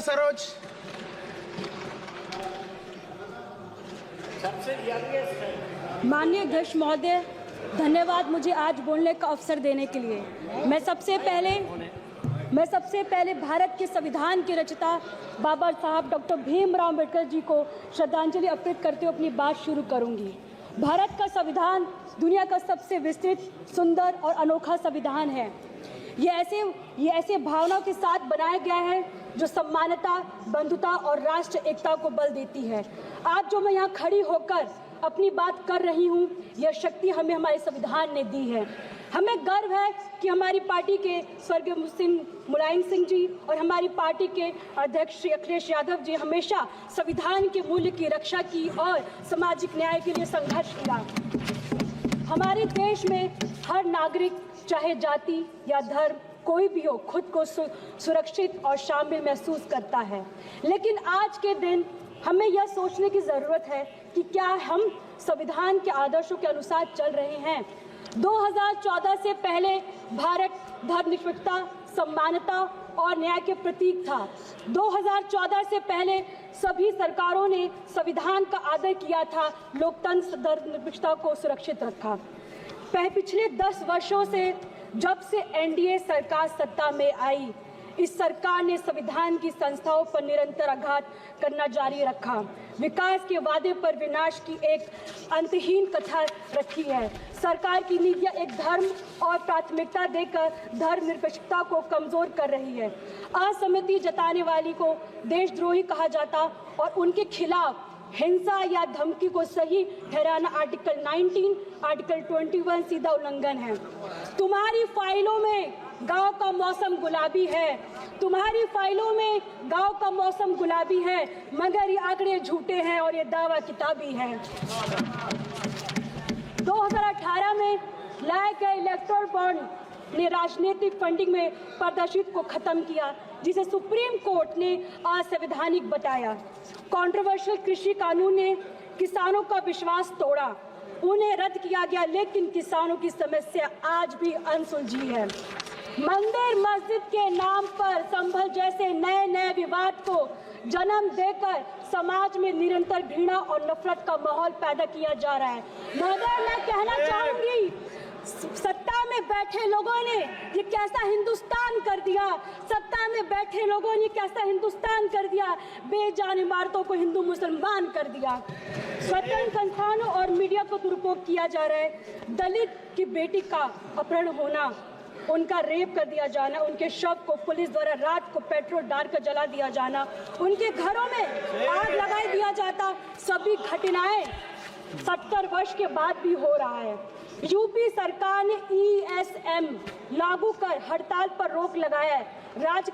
सरोज। माननीय अध्यक्ष महोदय, धन्यवाद मुझे आज बोलने का अवसर देने के लिए। मैं सबसे पहले भारत के संविधान के रचयिता बाबा साहब डॉक्टर भीमराव अम्बेडकर जी को श्रद्धांजलि अर्पित करते हुए अपनी बात शुरू करूंगी। भारत का संविधान दुनिया का सबसे विस्तृत, सुंदर और अनोखा संविधान है। ये ऐसे भावनाओं के साथ बनाया गया है जो समानता, बंधुता और राष्ट्र एकता को बल देती है। आज जो मैं यहाँ खड़ी होकर अपनी बात कर रही हूँ, यह शक्ति हमें हमारे संविधान ने दी है। हमें गर्व है कि हमारी पार्टी के स्वर्गीय मुलायम सिंह जी और हमारी पार्टी के अध्यक्ष श्री अखिलेश यादव जी हमेशा संविधान के मूल्य की रक्षा की और सामाजिक न्याय के लिए संघर्ष किया। हमारे देश में हर नागरिक, चाहे जाति या धर्म कोई भी हो, खुद को सुरक्षित और शामिल महसूस करता है। लेकिन आज के दिन हमें यह सोचने की ज़रूरत है कि क्या हम संविधान के आदर्शों के अनुसार चल रहे हैं। 2014 से पहले भारत धर्मनिरपेक्षता, समानता और न्याय के प्रतीक था। 2014 से पहले सभी सरकारों ने संविधान का आदर किया था, लोकतंत्र, धर्मनिरपेक्षता को सुरक्षित रखा। पिछले 10 वर्षों से जब से एनडीए सरकार सत्ता में आई, इस सरकार ने संविधान की संस्थाओं पर निरंतर आघात करना जारी रखा। विकास के वादे पर विनाश की एक अंतहीन कथा रखी है। सरकार की नीतियां एक धर्म और प्राथमिकता देकर धर्मनिरपेक्षता को कमजोर कर रही है। असहमति जताने वाली को देशद्रोही कहा जाता और उनके खिलाफ हिंसा या धमकी को सही ठहराना आर्टिकल 19, आर्टिकल 21 सीधा उल्लंघन है। तुम्हारी फाइलों में गांव का मौसम गुलाबी है, तुम्हारी फाइलों में गांव का मौसम गुलाबी है, मगर ये आंकड़े झूठे हैं और ये दावा किताबी है। 2018 में लाए गए इलेक्टोरल बॉन्ड ने राजनीतिक फंडिंग में पारदर्शिता को खत्म किया, जिसे सुप्रीम कोर्ट ने असंवैधानिक बताया। कंट्रोवर्शियल कृषि कानून ने किसानों का विश्वास तोड़ा, उन्हें रद्द किया गया, लेकिन किसानों की समस्या आज भी अनसुलझी है। मंदिर मस्जिद के नाम पर संभल जैसे नए नए विवाद को जन्म देकर समाज में निरंतर घृणा और नफरत का माहौल पैदा किया जा रहा है। मगर मैं कहना चाहूंगी, सत्ता में बैठे लोगों ने ये कैसा हिंदुस्तान कर दिया, सत्ता में बैठे लोगों ने कैसा हिंदुस्तान कर दिया, बेजान इमारतों को हिंदू मुसलमान कर दिया। स्वतंत्र संस्थानों और मीडिया को दुरुपयोग किया जा रहा है। दलित की बेटी का अपहरण होना, उनका रेप कर दिया जाना, उनके शव को पुलिस द्वारा रात को पेट्रोल डालकर जला दिया जाना, उनके घरों में आग लगा दिया जाता, सभी घटनाएं 70 वर्ष के बाद भी हो रहा है। यूपी सरकार ने ESM लागू कर हड़ताल पर रोक लगाया है। राज्य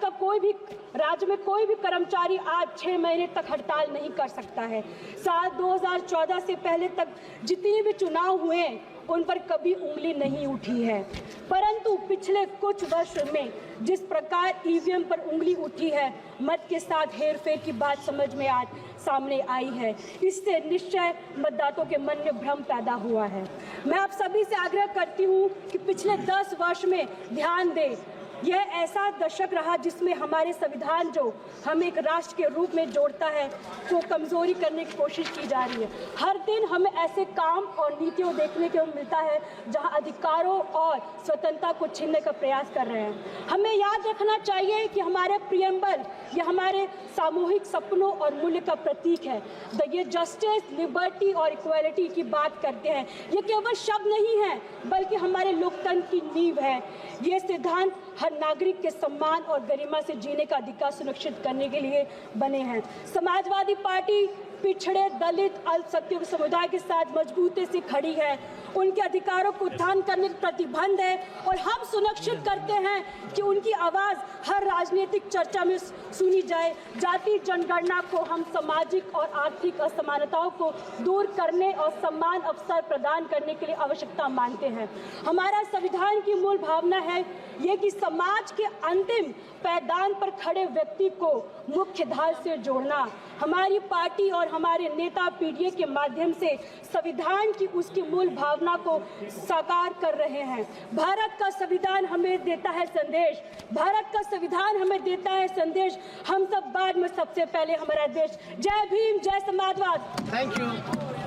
में कोई भी कर्मचारी आज 6 महीने तक हड़ताल नहीं कर सकता है। साल 2014 से पहले तक जितने भी चुनाव हुए उन पर कभी उंगली नहीं उठी है, परंतु पिछले कुछ वर्षों में जिस प्रकार EVM पर उंगली उठी है, मत के साथ हेरफेर की बात समझ में आज सामने आई है। इससे निश्चय मतदाताओं के मन में भ्रम पैदा हुआ है। मैं आप सभी से आग्रह करती हूँ कि पिछले 10 वर्ष में ध्यान दें। यह ऐसा दशक रहा जिसमें हमारे संविधान जो हमें एक राष्ट्र के रूप में जोड़ता है, को कमजोरी करने की कोशिश की जा रही है। हर दिन हमें ऐसे काम और नीतियों देखने को मिलता है जहां अधिकारों और स्वतंत्रता को छीनने का प्रयास कर रहे हैं। हमें याद रखना चाहिए कि हमारे प्रियम्बल ये हमारे सामूहिक सपनों और मूल्य का प्रतीक है। ये जस्टिस, लिबर्टी और इक्वालिटी की बात करते हैं। ये केवल शब्द नहीं है, बल्कि हमारे लोकतंत्र की नींव है। ये सिद्धांत हर नागरिक के सम्मान और गरिमा से जीने का अधिकार सुनिश्चित करने के लिए बने हैं। समाजवादी पार्टी पिछड़े, दलित, अल्पसंख्यक समुदाय के साथ मजबूती से खड़ी है। उनके अधिकारों को उत्थान करने का प्रतिबंध है और हम सुनिश्चित करते हैं कि उनकी आवाज़ हर राजनीतिक चर्चा में सुनी जाए। जाति जनगणना को हम सामाजिक और आर्थिक असमानताओं को दूर करने और समान अवसर प्रदान करने के लिए आवश्यकता मानते हैं। हमारा संविधान की मूल भावना है ये कि समाज के अंतिम पायदान पर खड़े व्यक्ति को मुख्य धारा से जोड़ना। हमारी पार्टी और हमारे नेता पीढ़ी के माध्यम से संविधान की उसकी मूल भावना सपना को साकार कर रहे हैं। भारत का संविधान हमें देता है संदेश, भारत का संविधान हमें देता है संदेश, हम सब बाद में सबसे पहले हमारा देश। जय भीम, जय समाजवाद। Thank you.